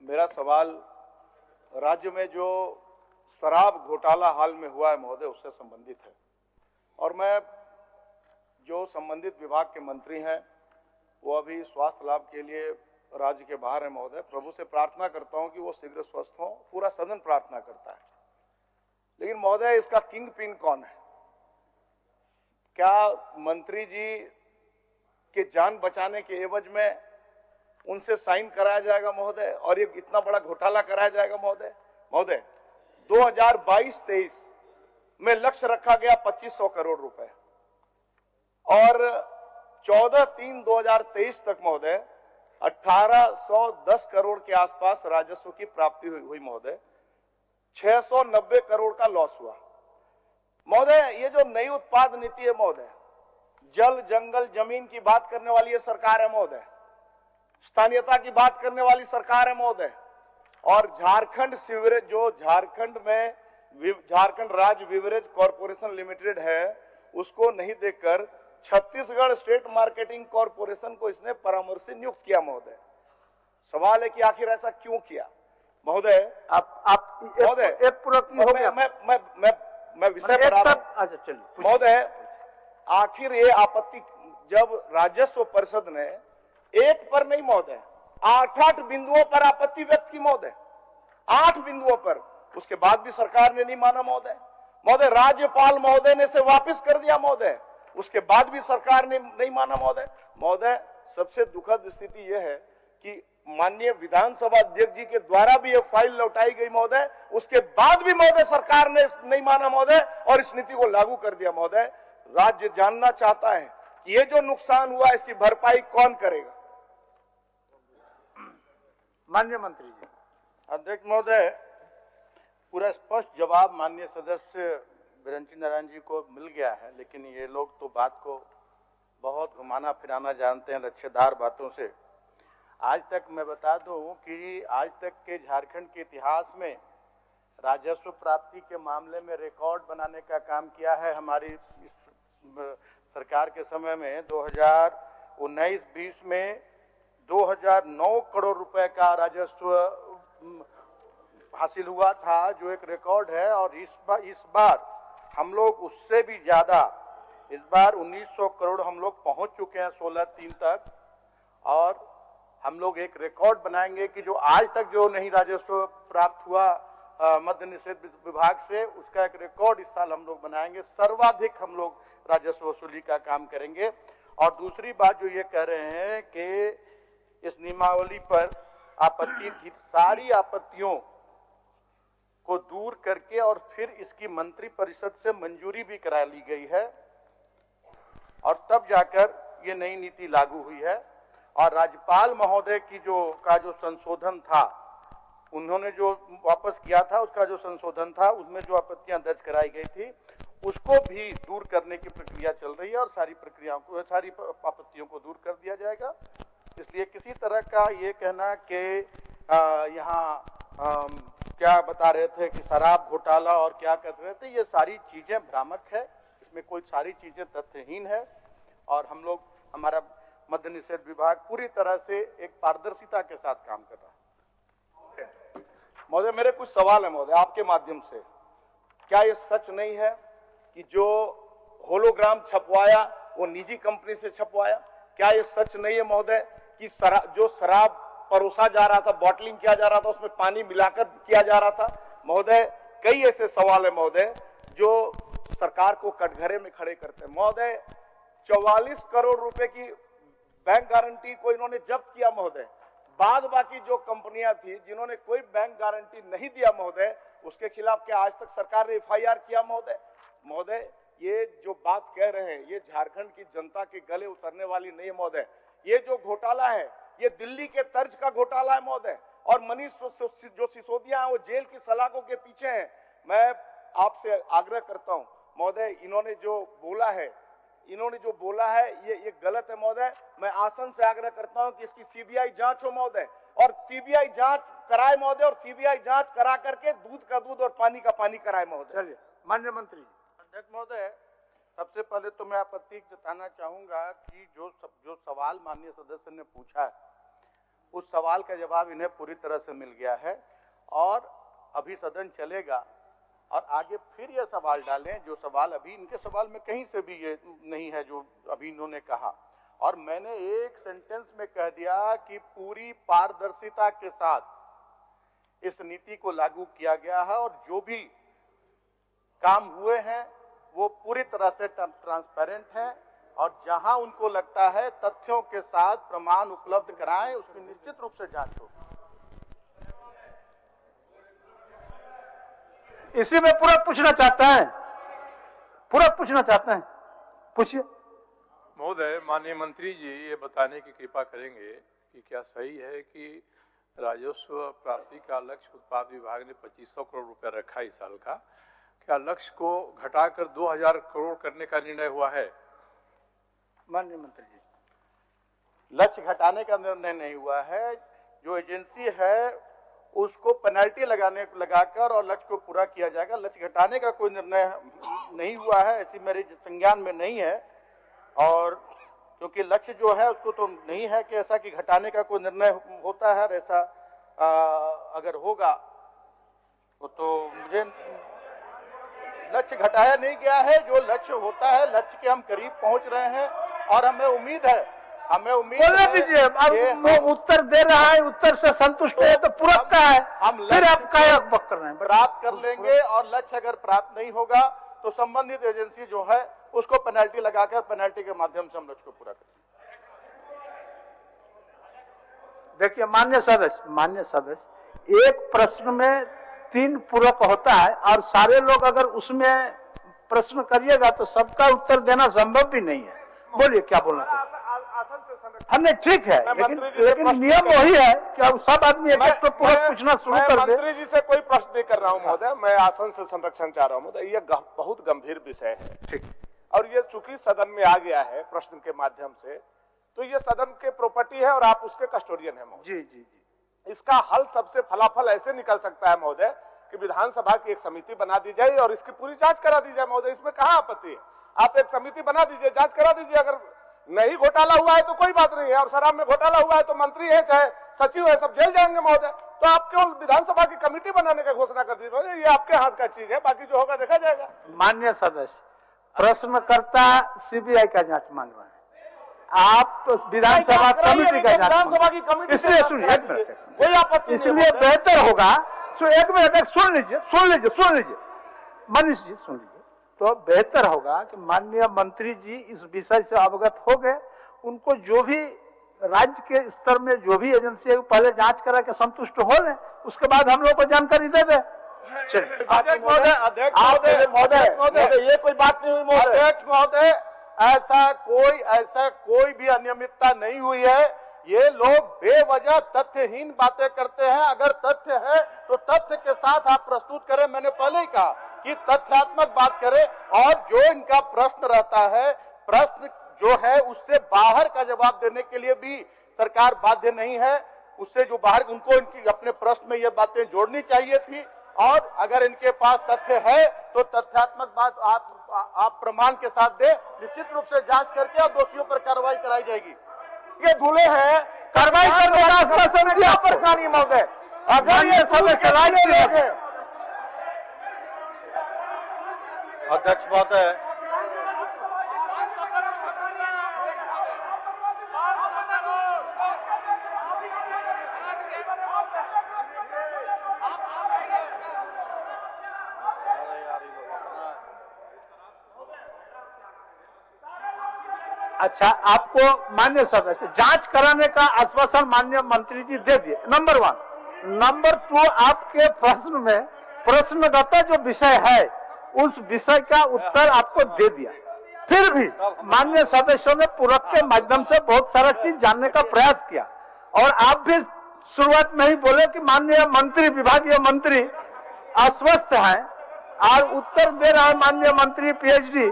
मेरा सवाल राज्य में जो शराब घोटाला हाल में हुआ है महोदय, उससे संबंधित है। और मैं जो संबंधित विभाग के मंत्री हैं वो अभी स्वास्थ्य लाभ के लिए राज्य के बाहर है महोदय। प्रभु से प्रार्थना करता हूं कि वो शीघ्र स्वस्थ हों, पूरा सदन प्रार्थना करता है। लेकिन महोदय, इसका किंग पिन कौन है? क्या मंत्री जी के जान बचाने के एवज में उनसे साइन कराया जाएगा महोदय, और ये इतना बड़ा घोटाला कराया जाएगा महोदय? महोदय, 2022-23 में लक्ष्य रखा गया 2500 करोड़ रुपए और 14/3/2023 तक महोदय 1810 करोड़ के आसपास राजस्व की प्राप्ति हुई महोदय। 690 करोड़ का लॉस हुआ महोदय। ये जो नई उत्पाद नीति है महोदय, जल जंगल जमीन की बात करने वाली ये सरकार है महोदय, स्थानीयता की बात करने वाली सरकार है महोदय, और झारखंड सीवरेज, जो झारखंड में झारखंड राज्य बीवरेज कॉरपोरेशन लिमिटेड है, उसको नहीं देकर छत्तीसगढ़ स्टेट मार्केटिंग कॉरपोरेशन को इसने परामर्शी नियुक्त किया महोदय। सवाल है कि आखिर ऐसा क्यों किया महोदय? आप महोदय, एक पूरक हो गया। मैं विषय पर आ रहा हूं। अच्छा चलिए महोदय, आखिर ये आपत्ति जब राजस्व परिषद ने एक पर नहीं महोदय 8 बिंदुओं पर आपत्ति व्यक्त की महोदय, 8 बिंदुओं पर, उसके बाद भी सरकार ने नहीं माना महोदय। महोदय, राज्यपाल महोदय ने इसे वापस कर दिया महोदय, उसके बाद भी सरकार ने नहीं माना महोदय। महोदय, सबसे दुखद स्थिति यह है कि माननीय विधानसभा अध्यक्ष जी के द्वारा भी यह फाइल लौटाई गई महोदय, उसके बाद भी महोदय सरकार ने नहीं माना महोदय और इस नीति को लागू कर दिया महोदय। राज्य जानना चाहता है कि ये जो नुकसान हुआ इसकी भरपाई कौन करेगा? माननीय मंत्री जी। अध्यक्ष महोदय, पूरा स्पष्ट जवाब माननीय सदस्य बिरंची नारायण जी को मिल गया है, लेकिन ये लोग तो बात को बहुत घुमाना फिराना जानते हैं लच्छेदार बातों से। आज तक मैं बता दूं कि आज तक के झारखंड के इतिहास में राजस्व प्राप्ति के मामले में रिकॉर्ड बनाने का काम किया है हमारी इस सरकार के समय में। 2019-20 में 2009 करोड़ रुपए का राजस्व हासिल हुआ था, जो एक रिकॉर्ड है। और इस बार हम लोग उससे भी ज्यादा, इस बार 1900 करोड़ हम लोग पहुंच चुके हैं 16/3 तक, और हम लोग एक रिकॉर्ड बनाएंगे कि जो आज तक जो नहीं राजस्व प्राप्त हुआ मद्य निषेध विभाग से, उसका एक रिकॉर्ड इस साल हम लोग बनाएंगे। सर्वाधिक हम लोग राजस्व वसूली का काम करेंगे। और दूसरी बात जो ये कह रहे हैं कि इस नियमावली पर आपत्ति थी, सारी आपत्तियों को दूर करके और फिर इसकी मंत्री परिषद से मंजूरी भी करा ली गई है, और तब जाकर ये नई नीति लागू हुई है। और राज्यपाल महोदय की जो संशोधन था, उन्होंने जो वापस किया था, उसका जो संशोधन था, उसमें जो आपत्तियां दर्ज कराई गई थी, उसको भी दूर करने की प्रक्रिया चल रही है और सारी आपत्तियों को दूर कर दिया जाएगा। इसलिए किसी तरह का ये कहना कि यहाँ क्या बता रहे थे कि शराब घोटाला और क्या कर रहे थे, ये सारी चीजें भ्रामक है। इसमें कोई सारी चीजें तथ्यहीन है, और हम लोग, हमारा मद्य निषेध विभाग पूरी तरह से एक पारदर्शिता के साथ काम कर रहा है। महोदय, मेरे कुछ सवाल है महोदय आपके माध्यम से। क्या ये सच नहीं है कि जो होलोग्राम छपवाया वो निजी कंपनी से छपवाया? क्या ये सच नहीं है महोदय कि जो शराब परोसा जा रहा था, बॉटलिंग किया जा रहा था, उसमें पानी मिलाकर किया जा रहा था? महोदय, कई ऐसे सवाल है महोदय जो सरकार को कटघरे में खड़े करते हैं। महोदय, 44 करोड़ रुपए की बैंक गारंटी को इन्होंने जब्त किया महोदय। बाद बाकी जो कंपनियां थी जिन्होंने कोई बैंक गारंटी नहीं दिया महोदय, उसके खिलाफ क्या आज तक सरकार ने FIR किया महोदय? महोदय, ये जो बात कह रहे हैं ये झारखंड की जनता के गले उतरने वाली नहीं है महोदय। ये जो घोटाला है ये दिल्ली के तर्ज का घोटाला है महोदय, और मनीष जो सिसोदिया है वो जेल की सलाखों के पीछे हैं। मैं आपसे आग्रह करता हूं महोदय, इन्होंने जो बोला है ये गलत है महोदय। मैं आसन से आग्रह करता हूं कि इसकी CBI जांच हो महोदय, और CBI जांच कराए महोदय, और CBI जांच करा करके दूध का दूध और पानी का पानी कराए महोदय। चलिए माननीय मंत्री। अध्यक्ष महोदय, सबसे पहले तो मैं आपत्ति जताना चाहूंगा कि जो सवाल माननीय सदस्य ने पूछा है, उस सवाल का जवाब इन्हें पूरी तरह से मिल गया है और अभी सदन चलेगा और आगे फिर यह सवाल डालें जो सवाल अभी इनके सवाल में कहीं से भी ये नहीं है जो अभी इन्होंने कहा। और मैंने एक सेंटेंस में कह दिया कि पूरी पारदर्शिता के साथ इस नीति को लागू किया गया है और जो भी काम हुए हैं वो पूरी तरह से ट्रांसपेरेंट हैं और जहां उनको लगता है तथ्यों के साथ प्रमाण उपलब्ध कराएं, उसकी निश्चित रूप से जांच हो। इसी में पूरा पूछना चाहता है, पूरा पूछना चाहते हैं, पूछिए। महोदय, माननीय मंत्री जी ये बताने की कृपा करेंगे कि क्या सही है कि राजस्व प्राप्ति का लक्ष्य उत्पाद विभाग ने 2500 करोड़ रुपया रखा इस साल का, क्या लक्ष्य को घटाकर 2000 करोड़ करने का निर्णय हुआ है? माननीय मंत्री जी, लक्ष्य घटाने का निर्णय नहीं हुआ है। जो एजेंसी है उसको पेनल्टी लगाकर और लक्ष्य को पूरा किया जाएगा। लक्ष्य घटाने का कोई निर्णय नहीं हुआ है, ऐसी मेरे संज्ञान में नहीं है। और क्योंकि लक्ष्य जो है उसको तो नहीं है कि ऐसा कि घटाने का कोई निर्णय होता है, ऐसा अगर होगा तो मुझे लक्ष्य घटाया नहीं गया है। जो लक्ष्य होता है, लक्ष्य के हम करीब पहुंच रहे हैं और हमें उम्मीद है बोलने दीजिए। अब वो उत्तर दे रहा है, उत्तर से संतुष्ट है तो पूरा का है, हम फिर आप क्या बक कर रहे हैं? प्राप्त कर लेंगे और लक्ष्य अगर प्राप्त नहीं होगा तो संबंधित एजेंसी जो है उसको पेनल्टी लगाकर पेनल्टी के माध्यम से हम लक्ष्य को पूरा करेंगे। देखिए मान्य सदस्य, एक प्रश्न में 3 पूरक होता है और सारे लोग अगर उसमें प्रश्न करिएगा तो सबका उत्तर देना संभव भी नहीं है। बोलिए क्या बोलना चाहिए? हमने ठीक है, लेकिन नियम वही है कि अब सब आदमी एक तो पूरक पूछना शुरू कर दे। मंत्री जी से कोई प्रश्न नहीं कर रहा हूं महोदय, मैं आसन से संरक्षण चाह रहा हूं महोदय। ये बहुत गंभीर विषय है, ठीक, और ये चूंकि सदन में आ गया है प्रश्न के माध्यम से, तो ये सदन के प्रॉपर्टी है और आप उसके कस्टोडियन है महोदय। जी जी जी। इसका हल सबसे फलाफल ऐसे निकल सकता है महोदय कि विधानसभा की एक समिति बना दी जाए और इसकी पूरी जांच करा दी जाए महोदय। इसमें कहां आपत्ति है? आप एक समिति बना दीजिए, जांच करा दीजिए। अगर नहीं घोटाला हुआ है तो कोई बात नहीं है, और शराब में घोटाला हुआ है तो मंत्री है चाहे सचिव है सब जेल जाएंगे महोदय। तो आप केवल विधानसभा की कमेटी बनाने का घोषणा कर दीजिए, ये आपके हाथ का चीज है, बाकी जो होगा देखा जाएगा। मान्य सदस्य, प्रश्नकर्ता सीबीआई का जांच मांग रहे हैं, आप विधानसभा कमेटी का जांच, विधानसभा की कमेटी, इसलिए सुनिए, एक मिनट, कोई आपत्ति नहीं इसलिए बेहतर होगा, एक मिनट सुन लीजिए मनीष जी, सुन लीजिए। तो बेहतर होगा कि माननीय मंत्री जी इस विषय से अवगत हो गए, उनको जो भी राज्य के स्तर में जो भी एजेंसी है पहले जांच करा के संतुष्ट हो लें, उसके बाद हम लोग को जानकारी दे दे। अध्यक्ष महोदय, ये कोई बात नहीं हुई महोदय। अध्यक्ष महोदय, ऐसा कोई भी अनियमितता नहीं हुई है। ये लोग बेवजह तथ्यहीन बातें करते हैं। अगर तथ्य है तो तथ्य के साथ आप प्रस्तुत करें। मैंने पहले ही कहा कि तथ्यात्मक बात करें, और जो इनका प्रश्न रहता है, प्रश्न जो है उससे बाहर का जवाब देने के लिए भी सरकार बाध्य नहीं है। उससे जो बाहर, उनको इनकी अपने प्रश्न में ये बातें जोड़नी चाहिए थी। और अगर इनके पास तथ्य है तो तथ्यात्मक बात आप प्रमाण के साथ दे, निश्चित रूप से जांच करके और दोषियों पर कार्रवाई कराई जाएगी। ये धुले हैं, कार्रवाई करने का आश्वासन दिया परेशानी महोदय। अगर ये सब अध्यक्ष महोदय, अच्छा, आपको मान्य सदस्य जांच कराने का आश्वासन माननीय मंत्री जी दे दिए, नंबर 1। नंबर 2, आपके प्रश्न में प्रश्नगत जो विषय है उस विषय का उत्तर आपको दे दिया। फिर भी माननीय सदस्यों ने पूरक के माध्यम से बहुत सारा चीज जानने का प्रयास किया, और आप भी शुरुआत में ही बोले कि माननीय मंत्री, विभागीय मंत्री अस्वस्थ हैं और उत्तर दे रहा है माननीय मंत्री पीएचडी।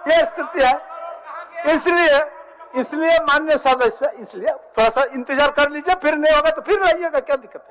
ये स्थिति है, इसलिए माननीय सदस्य, इसलिए थोड़ा सा इंतजार कर लीजिए, फिर नहीं होगा तो फिर रहिएगा, क्या दिक्कत है।